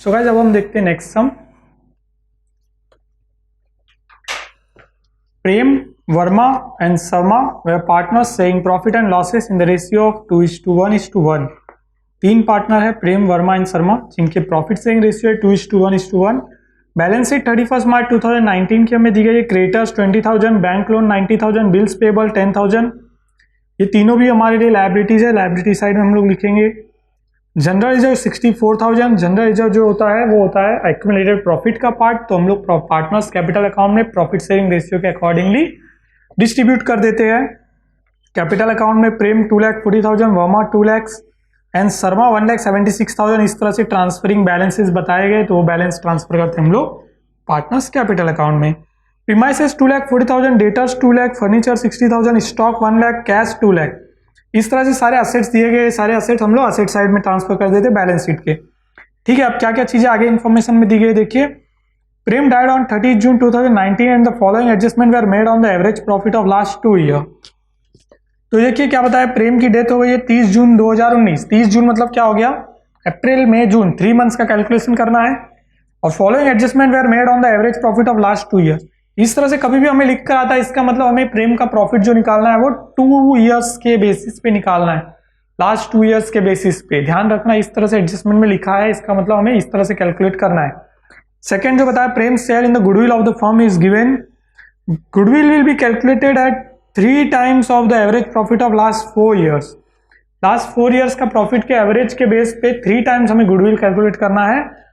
So guys अब हम देखते हैं next sum. Prem, Verma and Sharma way partners sharing profit and losses in the ratio of 2:1:1। तीन partner है प्रेम, वर्मा एंड शर्मा, जिनके प्रॉफिट शेयरिंग रेशियो है 2:1:1। बैलेंस शीट 31 मार्च 2019 की हमें दी गई है। Creditors 20,000, bank loan 90,000, bills payable 10,000। ये तीनों भी हमारे लिए लायबिलिटीज है। लायबिलिटी साइड में हम लोग लिखेंगे जनरल रिजर्व 64,000। जनरल रिजर्व जो होता है वो होता है एक्यूमुलेटेड प्रॉफिट का पार्ट, तो हम लोग पार्टनर्स कैपिटल अकाउंट में प्रॉफिट शेयरिंग रेशियो के अकॉर्डिंगली डिस्ट्रीब्यूट कर देते हैं। कैपिटल अकाउंट में प्रेम 2,40,000, वर्मा 2 लाख एंड शर्मा 1,76,000। इस तरह से ट्रांसफरिंग बैलेंसेस बताए गए, तो वो बैलेंस ट्रांसफर करते हैं हम लोग पार्टनर्स कैपिटल अकाउंट में। Premises 2,40,000, debtors 2 lakh, furniture 60,000, stock 1 lakh, cash 2 lakh. इस तरह से सारे असेट्स दिए गए, सारे असेट्स हम लोग असेट साइड में ट्रांसफर कर देते बैलेंस शीट के। ठीक है, अब क्या क्या चीजें आगे इन्फॉर्मेशन में दी गई देखिए। Prem died on 30 June 2019 and the following adjustment were made on the average profit of last 2 year. तो देखिए क्या बताया, प्रेम की डेथ हो गई है 30 जून 2019। 30 जून मतलब क्या हो गया, अप्रैल मई जून, 3 मंथ्स का कैलकुलेशन करना है। और following adjustment were made on the average profit of last 2 year. इस तरह से कभी भी हमें लिख कर आता है, इसका मतलब हमें प्रेम का प्रॉफिट जो निकालना है वो 2 ईयर्स के बेसिस पे निकालना है, लास्ट 2 ईयर्स के बेसिस पे। ध्यान रखना इस तरह से एडजस्टमेंट में लिखा है, इसका मतलब हमें इस तरह से कैलकुलेट करना है। सेकंड जो बताया, Prem share in the goodwill of the firm is given. Goodwill will be calculated at 3 times of the average profit of last 4 years. Last 4 years का प्रॉफिट के एवरेज के बेस पे 3 times हमें गुडविल कैलकुलेट करना है।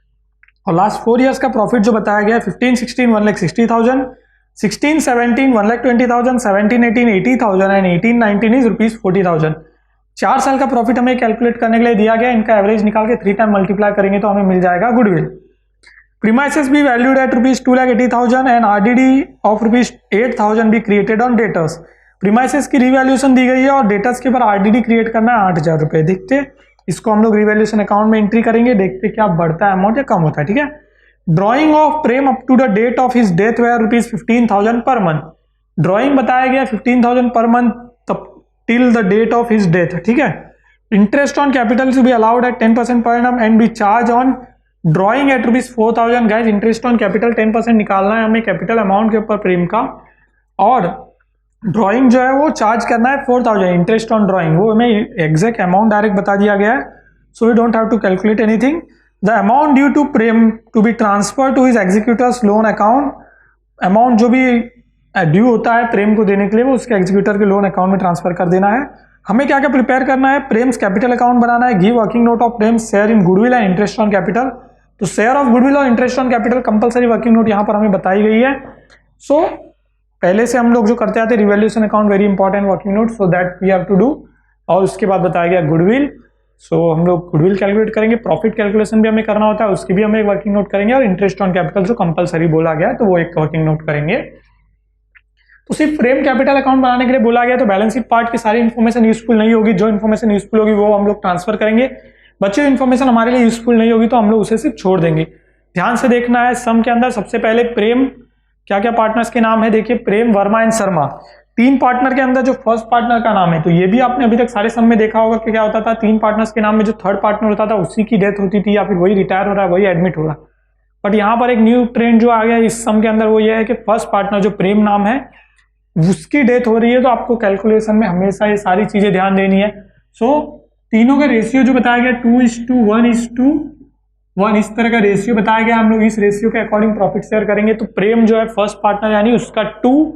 और लास्ट 4 ईयर्स का profit जो बताया गया है 15-16 1,60,000, 16-17 1,20,000, 17-18 80,000 एंड 18-19 इज ₹40,000। 4 साल का प्रॉफिट हमें कैलकुलेट करने के लिए दिया गया, इनका एवरेज निकाल के 3 टाइम मल्टीप्लाई करेंगे तो हमें मिल जाएगा goodwill. Premises be valued at ₹2,80,000 and RDD of ₹8,000 be created on debtors. Premises की रिवैल्यूएशन दी गई है और डेटर्स के ऊपर आरडीडी क्रिएट करना है 8,000 रुपए। देखते इसको हम लोग रिवैल्यूएशन अकाउंट में एंट्री करेंगे, देखते क्या बढ़ता है अमाउंट या कम होता है। ठीक है, drawing of Prem up to the date of his death where ₹15,000 per month. Drawing बताया गया 15,000 पर मंथ तब till the date of his death. ठीक है, interest on capital to be allowed at 10% per annum and be charge on drawing at ₹4,000। Guys interest on capital 10% निकालना है हमें capital amount के ऊपर प्रेम का, और ड्रॉइंग जो है वो चार्ज करना है 4,000 इंटरेस्ट ऑन ड्रॉइंग। वो हमें एग्जैक्ट अमाउंट डायरेक्ट बता दिया गया है, so we don't have to calculate anything. The amount due to Prem to be transfer to his executors loan account. Amount जो भी ड्यू होता है प्रेम को देने के लिए वो उसके एग्जीक्यूटर के लोन अकाउंट में ट्रांसफर कर देना है। हमें क्या क्या प्रिपेयर करना है, प्रेम्स कैपिटल अकाउंट बनाना है, give working note of Prem's, share in goodwill and interest on capital. तो शेयर ऑफ गुडविल और interest on capital compulsory working note यहाँ पर हमें बताई गई है। सो पहले से हम लोग जो करते आते revaluation account very important working note, so that we have to do. और उसके बाद बताया गया गुडविल, सो हम लोग गुडविल कैलकुलेट करेंगे, प्रॉफिट कैलकुलेशन भी हमें करना होता है, उसकी भी हम एक वर्किंग नोट करेंगे, और इंटरेस्ट ऑन कैपिटल जो कंपलसरी बोला गया है तो वो एक वर्किंग नोट करेंगे। तो सिर्फ प्रेम कैपिटल अकाउंट बनाने के लिए बोला गया, तो बैलेंस शीट पार्ट की सारी इन्फॉर्मेशन यूजफुल नहीं होगी। जो इन्फॉर्मेशन यूजफुल होगी वो हम लोग ट्रांसफर करेंगे, बची हुई इन्फॉर्मेशन हमारे लिए यूजफुल नहीं होगी तो हम लोग उसे सिर्फ छोड़ देंगे। ध्यान से देखना है सम के अंदर सबसे पहले प्रेम, क्या क्या पार्टनर्स के नाम है देखिए, प्रेम, वर्मा एंड शर्मा। 3 पार्टनर के अंदर जो फर्स्ट पार्टनर का नाम है, तो ये भी आपने अभी तक सारे सम में देखा होगा कि क्या होता था, 3 पार्टनर्स के नाम में जो थर्ड पार्टनर होता था उसी की डेथ होती थी, या फिर वही रिटायर हो रहा है, वही एडमिट हो रहा है। बट यहाँ पर एक न्यू ट्रेंड जो आ गया इस सम के अंदर वो ये है कि फर्स्ट पार्टनर जो प्रेम नाम है उसकी डेथ हो रही है, तो आपको कैलकुलेशन में हमेशा ये सारी चीजें ध्यान देनी है। सो तीनों का रेशियो जो बताया गया 2:1:1, इस तरह का रेशियो बताया गया, हम लोग इस रेशियो के अकॉर्डिंग प्रॉफिट शेयर करेंगे। तो प्रेम जो है फर्स्ट पार्टनर यानी उसका 2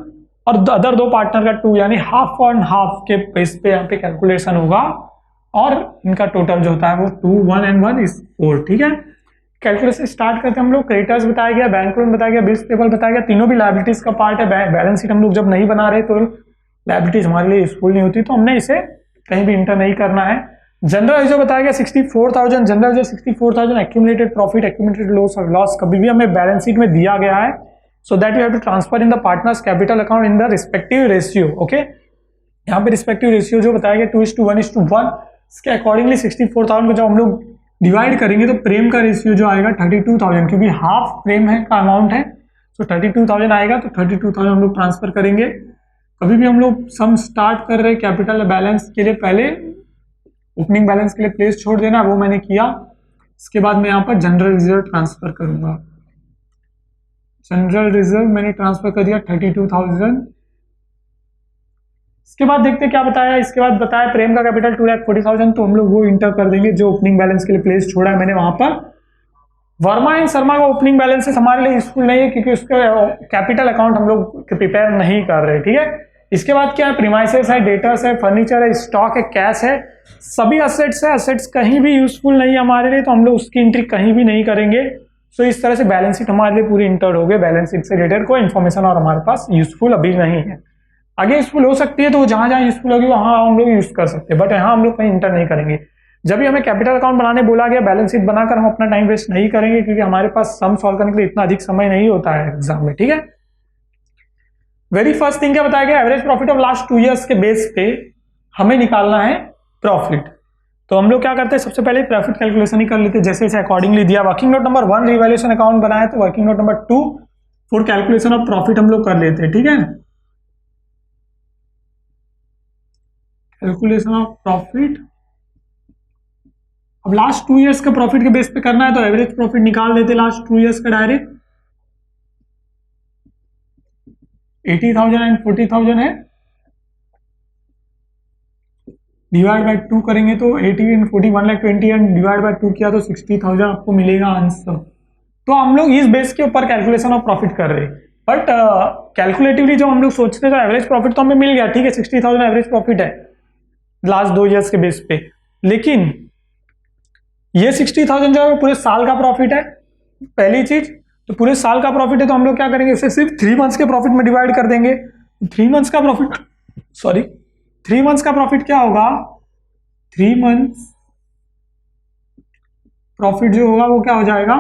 और अदर 2 पार्टनर का 2 यानी हाफ और हाफ के बेस पे यहाँ पे कैलकुलेशन होगा, और इनका टोटल जो होता है वो 2, 1 एंड 1 इज 4। ठीक है, कैलकुलेशन स्टार्ट करते हैं हम लोग। क्रेडिटर्स बताया गया, बैंक लोन बताया गया, बिल्स पेबल बताया गया, तीनों भी लायबिलिटीज का पार्ट है। बैलेंस शीट हम लोग जब नहीं बना रहे तो लायबिलिटीज हमारे लिए यूजफुल नहीं होती, तो हमने इसे कहीं भी इंटर नहीं करना है। जनरल रिजर्व बताया गया 64,000, general reserve 64,000, accumulated profit, accumulated loss कभी भी हमें बैलेंस शीट में दिया गया है, so that you have to transfer in the partners capital account in the respective ratio. Okay, यहाँ पे रिस्पेक्टिव रेशियो जो बताया गया 2:1:1, इसके अकॉर्डिंगली 64,000 को जब हम लोग डिवाइड करेंगे तो प्रेम का रेशियो जो आएगा 32,000, क्योंकि हाफ प्रेम है का अमाउंट है, तो 32,000 आएगा, तो 32,000 हम लोग ट्रांसफर करेंगे। कभी भी हम लोग सम स्टार्ट कर रहे कैपिटल बैलेंस के लिए पहले ओपनिंग बैलेंस के लिए प्लेस छोड़ देना, वो मैंने किया। इसके बाद मैं यहाँ पर जनरल रिजर्व ट्रांसफर करूंगा। जनरल रिजर्व मैंने ट्रांसफर कर दिया 32,000। इसके बाद देखते क्या बताया। इसके बाद बताया प्रेम का कैपिटल 2,40,000, तो हम लोग वो इंटर कर देंगे जो ओपनिंग बैलेंस के लिए प्लेस छोड़ा है मैंने वहां पर। वर्मा एंड शर्मा का ओपनिंग बैलेंस हमारे लिए यूजफुल नहीं है क्योंकि उसका कैपिटल अकाउंट हम लोग प्रिपेयर नहीं कर रहे, ठीक है। इसके बाद क्या है, प्रीमाइसेस है, डेटर्स है, फर्नीचर है, स्टॉक है, कैश है, सभी असेट्स है। असेट्स कहीं भी यूजफुल नहीं है हमारे लिए, तो हम लोग उसकी एंट्री कहीं भी नहीं करेंगे। सो इस तरह से बैलेंस शीट हमारे लिए पूरी इंटर हो गई। बैलेंस शीट से रिलेटेड कोई इन्फॉर्मेशन और हमारे पास यूजफुल अभी नहीं है। आगे यूजफुल हो सकती है, तो जहां जहां यूजफुल होगी वहां हम लोग यूज कर सकते हैं, बट यहाँ हम लोग कहीं इंटर नहीं करेंगे। जब भी हमें कैपिटल अकाउंट बनाने बोला गया, बैलेंस शीट बनाकर हम अपना टाइम वेस्ट नहीं करेंगे क्योंकि हमारे पास सम सॉल्व करने के लिए इतना अधिक समय नहीं होता है एग्जाम में, ठीक है। वेरी फर्स्ट थिंग क्या बताया गया, average profit of last 2 years के बेस पे हमें निकालना है प्रॉफिट। तो हम लोग क्या करते हैं, सबसे पहले प्रॉफिट कैलकुलेशन ही कर लेते हैं जैसे जैसे अकॉर्डिंगली दिया। Working note number 1 revaluation account बनाया, तो working note number 2 for calculation of profit हम लोग कर लेते हैं, ठीक है। कैलकुलेशन ऑफ प्रॉफिट, अब लास्ट 2 ईयर्स का प्रॉफिट के बेस पे करना है, तो एवरेज प्रॉफिट निकाल देते लास्ट 2 ईयर्स का डायरेक्ट। 80,000 एंड 40,000 है, डिवाइड बाय 2 करेंगे तो 80 एंड 40 1,20,000 एंड डिवाइड बाय 2 किया तो 60,000 आपको मिलेगा आंसर। तो हम लोग इस बेस के ऊपर कैलकुलेशन ऑफ प्रॉफिट कर रहे हैं, बट कैलकुलेटिवली जब हम लोग सोचते हैं तो एवरेज प्रॉफिट तो हमें मिल गया, ठीक है। 60,000 एवरेज प्रॉफिट है लास्ट 2 ईयर्स के बेस पे, लेकिन ये 60,000 जो है वो पूरे साल का प्रॉफिट है, पहली चीज। तो पूरे साल का प्रॉफिट है, तो हम लोग क्या करेंगे, उसे सिर्फ 3 मंथ्स के प्रॉफिट में डिवाइड कर देंगे। 3 मंथ्स का प्रॉफिट, सॉरी 3 मंथ्स का प्रॉफिट क्या होगा, 3 मंथ्स प्रॉफिट जो होगा वो क्या हो जाएगा,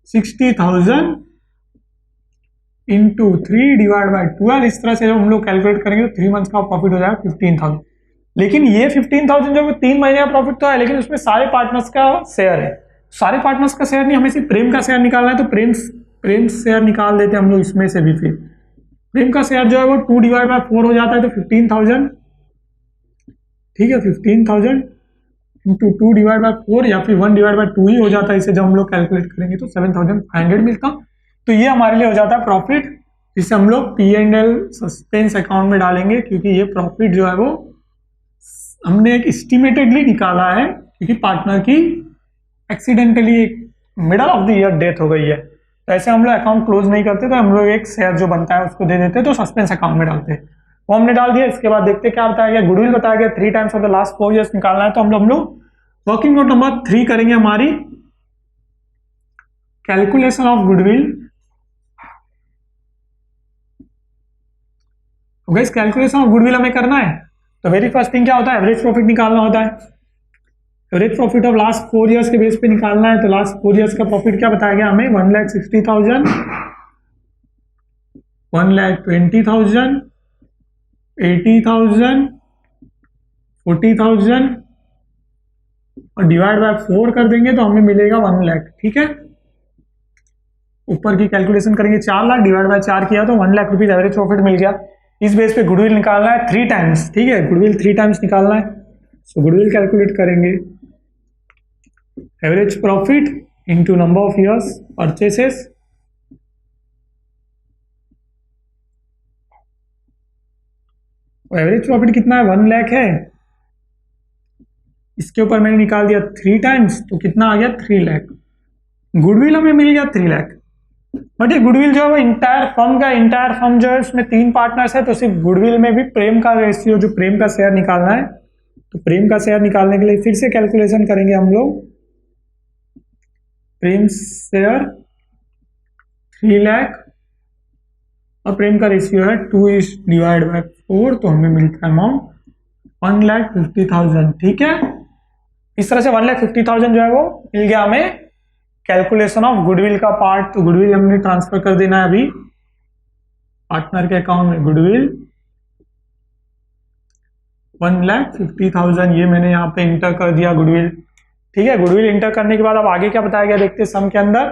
60,000 इंटू 3 डिवाइड बाई 12। इस तरह से जब हम लोग कैलकुलेट करेंगे तो 3 मंथ्स का प्रॉफिट हो जाएगा 15,000। लेकिन ये 15,000 जो 3 महीने का प्रॉफिट तो है, लेकिन उसमें सारे पार्टनर्स का शेयर है। सारे पार्टनर्स का शेयर नहीं, हमें सिर्फ प्रेम का शेयर निकालना है, तो प्रेम शेयर निकाल देते हैं हम लोग इसमें से भी। फिर प्रेम का शेयर जो है वो 2 डिवाइड बाय 4 हो जाता है, तो 15,000, ठीक है। 15,000 इंटू 2 डिवाइड बाय 4 या फिर 1 डिवाइड बाय 2 ही हो जाता है। इसे जब हम लोग कैलकुलेट करेंगे तो 7,500 मिलता। तो ये हमारे लिए हो जाता है प्रॉफिट, जिसे हम लोग P&L सस्पेंस अकाउंट में डालेंगे, क्योंकि ये प्रॉफिट जो है वो हमने एक एस्टिमेटेडली निकाला है, क्योंकि पार्टनर की accidentally middle of the year death हो गई है। तो ऐसे हम लोग अकाउंट क्लोज नहीं करते, तो हम लोग एक शेयर जो बनता है उसको दे देते हैं, तो सस्पेंस अकाउंट में डालते हैं। वो हमने डाल दिया। इसके बाद देखते क्या बताया गया, गुडविल बताया गया 3 times of the last 4 years निकालना है, तो हम लोग वर्किंग नोट नंबर 3 करेंगे हमारी calculation of goodwill. Guys calculation of goodwill हमें करना है, तो वेरी फर्स्ट थिंग क्या होता है, एवरेज प्रॉफिट निकालना होता है। Average profit of last 4 years के बेस पे निकालना है, तो लास्ट 4 ईयर्स का प्रॉफिट क्या बताया गया हमें, 1,60,000, 1,20,000, 80,000, 40,000 और डिवाइड बाय 4 कर देंगे तो हमें मिलेगा 1 लाख, ठीक है। ऊपर की कैलकुलेशन करेंगे 4 लाख, डिवाइड बाय 4 किया तो 1 लाख रुपीज एवरेज प्रॉफिट मिल गया। इस बेस पे गुडविल निकालना है 3 टाइम्स, ठीक है। गुडविल 3 टाइम्स निकालना है, सो गुडविल कैलकुलेट करेंगे, average profit into number of years purchases, average profit कितना है 1 लाख है। इसके ऊपर मैंने निकाल दिया 3 टाइम्स, तो कितना आ गया 3 लाख। गुडविल हमें मिल गया 3 लाख, बट ये गुडविल जो है वो इंटायर फर्म जो है उसमें 3 पार्टनर्स है, तो सिर्फ गुडविल में भी प्रेम का रेशियो, जो प्रेम का शेयर निकालना है, तो प्रेम का शेयर निकालने के लिए फिर से कैलकुलेशन करेंगे हम लोग। प्रेम शेयर 3 लाख और प्रेम का रेशियो है 2/4, तो हमें मिलता है अमाउंट 1,50,000, ठीक है। इस तरह से 1,50,000 जो है वो मिल गया हमें कैलकुलेशन ऑफ गुडविल का पार्ट। तो गुडविल हमने ट्रांसफर कर देना है अभी पार्टनर के अकाउंट में, गुडविल 1,50,000 ये मैंने यहाँ पे इंटर कर दिया गुडविल, ठीक है। गुडविल इंटर करने के बाद अब आगे क्या बताया गया देखते हैं सम के अंदर।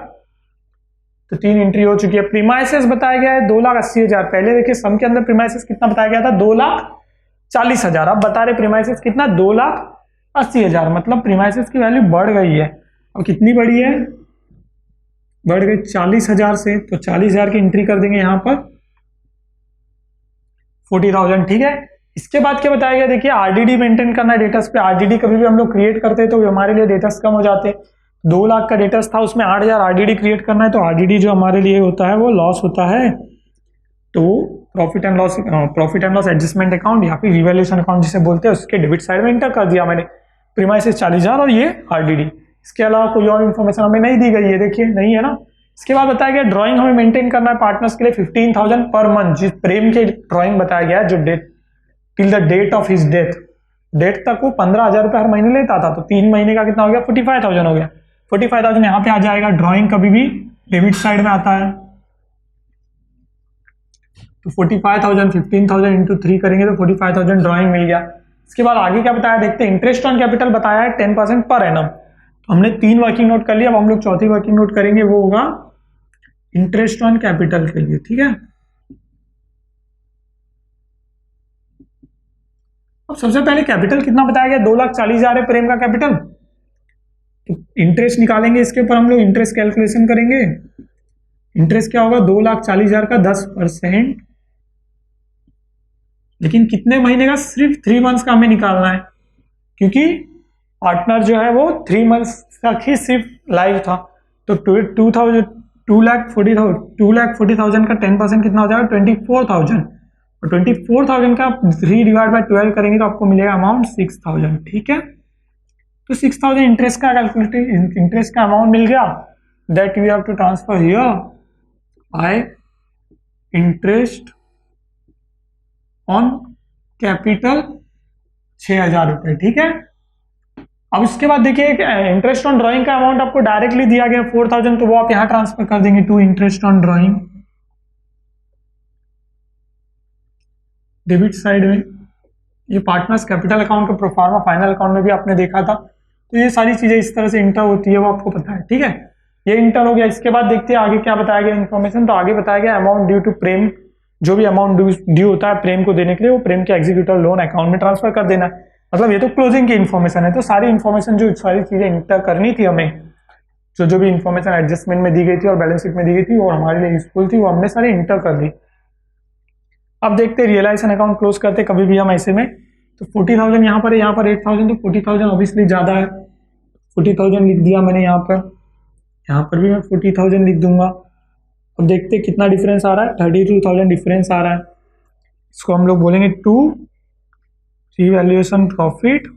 तो 3 एंट्री हो चुकी है। प्रीमाइसेस बताया गया है 2,80,000। पहले देखिए सम के अंदर प्रीमाइसेस कितना बताया गया था, 2,40,000। अब बता रहे प्रीमाइसेस कितना, 2,80,000। मतलब प्रीमाइसेस की वैल्यू बढ़ गई है। अब कितनी बढ़ी है, बढ़ गई 40,000 से, तो 40,000 की एंट्री कर देंगे यहाँ पर 40,000। ठीक है, इसके बाद क्या बताया गया, देखिए आरडीडी मेंटेन करना है डेटस पे। आरडीडी कभी भी हम लोग क्रिएट करते हैं तो हमारे लिए डेटस कम हो जाते हैं। 2 लाख का डेटस था, उसमें 8,000 आरडीडी क्रिएट करना है, तो आरडीडी जो हमारे लिए होता है वो लॉस होता है। तो profit and loss adjustment account या फिर रिवैल्यूएशन अकाउंट जिसे बोलते हैं, उसके डेबिट साइड में इंटर कर दिया मैंने प्रीमाइसेस 40,000 और ये आरडीडी। इसके अलावा कोई और इन्फॉर्मेशन हमें नहीं दी गई है, देखिए नहीं है ना। इसके बाद बताया गया ड्राइंग हमें मेंटेन करना है पार्टनर्स के लिए 15,000 पर मंथ। जिस प्रेम के ड्राइंग बताया गया है, जो date till the date of his death तक वो 15,000 रुपये हर महीने लेता था, तो 3 महीने का कितना हो गया, 45,000 हो गया। 45,000 यहाँ पे आ जाएगा। ड्राइंग कभी भी डेबिट साइड में आता है, तो 45,000 15,000 इंटू 3 करेंगे तो 45,000 ड्राइंग मिल गया। इसके बाद आगे क्या बताया देखते हैं। इंटरेस्ट ऑन कैपिटल बताया है 10% पर एनम। तो हमने 3 वर्किंग नोट कर लिया, अब हम लोग चौथी वर्किंग नोट करेंगे, वो होगा इंटरेस्ट ऑन कैपिटल के लिए। ठीक है, अब सबसे पहले कैपिटल कितना बताया गया, 2,40,000 है प्रेम का कैपिटल। तो इंटरेस्ट निकालेंगे, इसके ऊपर हम लोग इंटरेस्ट कैलकुलेशन करेंगे। इंटरेस्ट क्या होगा, 2,40,000 का 10%, लेकिन कितने महीने का, सिर्फ 3 मंथ्स का हमें निकालना है, क्योंकि पार्टनर जो है वो 3 मंथ्स तक ही सिर्फ लाइव था। तो 2,40,000 का 10% कितना हो जाएगा, 24,000। और 24,000 का 3 डिवाइड बाय 12 करेंगे तो आपको मिलेगा अमाउंट 6,000। ठीक है, तो 6,000 इंटरेस्ट का कैलकुलेटेड इंटरेस्ट का अमाउंट मिल गया, that we have to transfer here by interest on capital 6,000 रुपए। ठीक है, अब इसके बाद देखिए इंटरेस्ट ऑन ड्राइंग का अमाउंट आपको डायरेक्टली दिया गया 4,000, तो वो आप यहां ट्रांसफर कर देंगे to interest on drawing debit side में। ये पार्टनर्स कैपिटल अकाउंट का प्रोफार्मा फाइनल अकाउंट में भी आपने देखा था। तो ये सारी चीजें इस तरह से इंटर होती है, वो आपको पता है। ठीक है, ये इंटर हो गया। इसके बाद देखते हैं आगे क्या बताया गया इन्फॉर्मेशन। तो आगे बताया गया अमाउंट ड्यू टू प्रेम, जो भी अमाउंट ड्यू होता है प्रेम को देने के लिए, वो प्रेम के एग्जीक्यूटर लोन अकाउंट में ट्रांसफर कर देना। मतलब ये तो क्लोजिंग की इन्फॉर्मेशन है, तो सारी इन्फॉर्मेशन जो सारी चीजें इंटर करनी थी हमें, जो भी इन्फॉर्मेशन एडजस्टमेंट में दी गई थी और बैलेंस शीट में दी गई थी और हमारे लिए यूजफुल थी, वो हमने सारी इंटर कर दी। अब देखते हैं रियलाइजेशन अकाउंट क्लोज करते कभी भी हम ऐसे में। तो 40,000 यहाँ पर है, यहाँ पर 8,000, तो 40,000 ऑब्वियसली ज्यादा है, 40,000 लिख दिया मैंने यहाँ पर भी मैं 40,000 लिख दूंगा। अब देखते हैं कितना डिफरेंस आ रहा है, 32,000 डिफरेंस आ रहा है। इसको हम लोग बोलेंगे to revaluation profit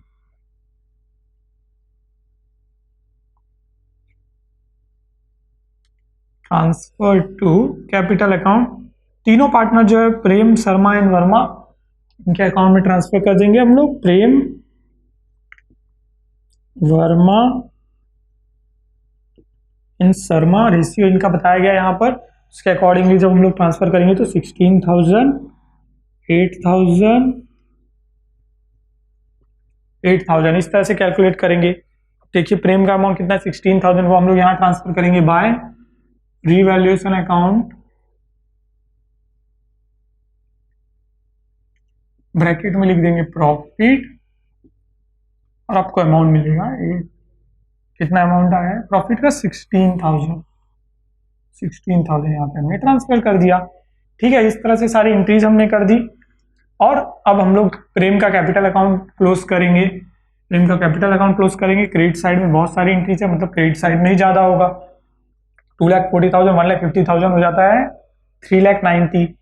transfer to capital account. तीनों पार्टनर जो है प्रेम, शर्मा एंड वर्मा, इनके अकाउंट में ट्रांसफर कर देंगे हम लोग। प्रेम, वर्मा एंड शर्मा, रेशियो इनका बताया गया यहाँ पर, उसके अकॉर्डिंगली जब हम लोग ट्रांसफर करेंगे तो 16,000, 8,000, 8,000 इस तरह से कैलकुलेट करेंगे। देखिए प्रेम का अमाउंट कितना है, 16,000, वो हम लोग यहाँ ट्रांसफर करेंगे बाय रिवैल्यूएशन अकाउंट, ब्रैकेट में लिख देंगे प्रॉफिट, और आपको अमाउंट मिलेगा कितना अमाउंट आया है प्रॉफिट का, 16,000 यहाँ पे हमने ट्रांसफर कर दिया। ठीक है, इस तरह से सारी एंट्रीज हमने कर दी। और अब हम लोग प्रेम का कैपिटल अकाउंट क्लोज करेंगे। प्रेम का कैपिटल अकाउंट क्लोज करेंगे। क्रेडिट साइड में बहुत सारी एंट्रीज है, मतलब क्रेडिट साइड में ही ज्यादा होगा। 2,40,000, 1,50,000 हो जाता है 3,90,000,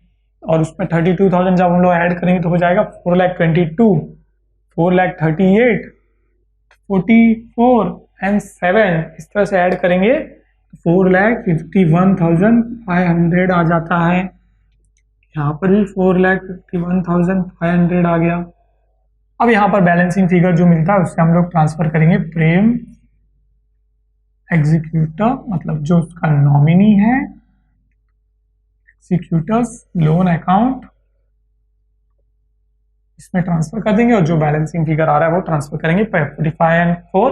और उसमें 32,000 जब हम लोग ऐड करेंगे तो हो जाएगा 4,22,000, 4,38,000, 44 एंड 7, इस तरह से ऐड करेंगे 4,51,500 आ जाता है। यहाँ पर भी 4,51,500 आ गया। अब यहाँ पर बैलेंसिंग फिगर जो मिलता है उससे हम लोग ट्रांसफर करेंगे प्रेम एग्जीक्यूटर, मतलब जो उसका नॉमिनी है, एग्जीक्यूटर्स लोन अकाउंट, इसमें ट्रांसफर कर देंगे। और जो बैलेंसिंग फिगर आ रहा है वो ट्रांसफर करेंगे 45 एंड 4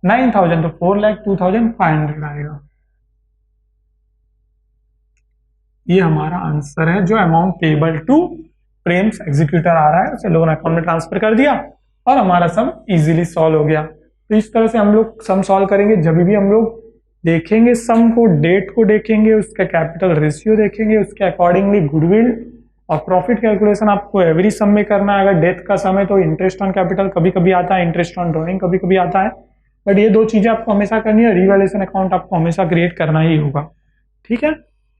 9,000, तो 4,02,500 आएगा। ये हमारा आंसर है। जो amount payable to Prem's executor आ रहा है उसे लोन अकाउंट में ट्रांसफर कर दिया और हमारा सम इजीली सॉल्व हो गया। तो इस तरह से हम लोग सम सॉल्व करेंगे। जब भी हम लोग देखेंगे सम को, डेट को देखेंगे, उसका कैपिटल रेशियो देखेंगे, उसके अकॉर्डिंगली गुडविल और प्रॉफिट कैलकुलेशन आपको एवरी सम में करना है। अगर डेथ का सम है तो इंटरेस्ट ऑन कैपिटल कभी कभी आता है, इंटरेस्ट ऑन ड्रॉइंग कभी कभी आता है, बट ये दो चीजें आपको हमेशा करनी है। रिवैल्यूएशन अकाउंट आपको हमेशा क्रिएट करना ही होगा। ठीक है।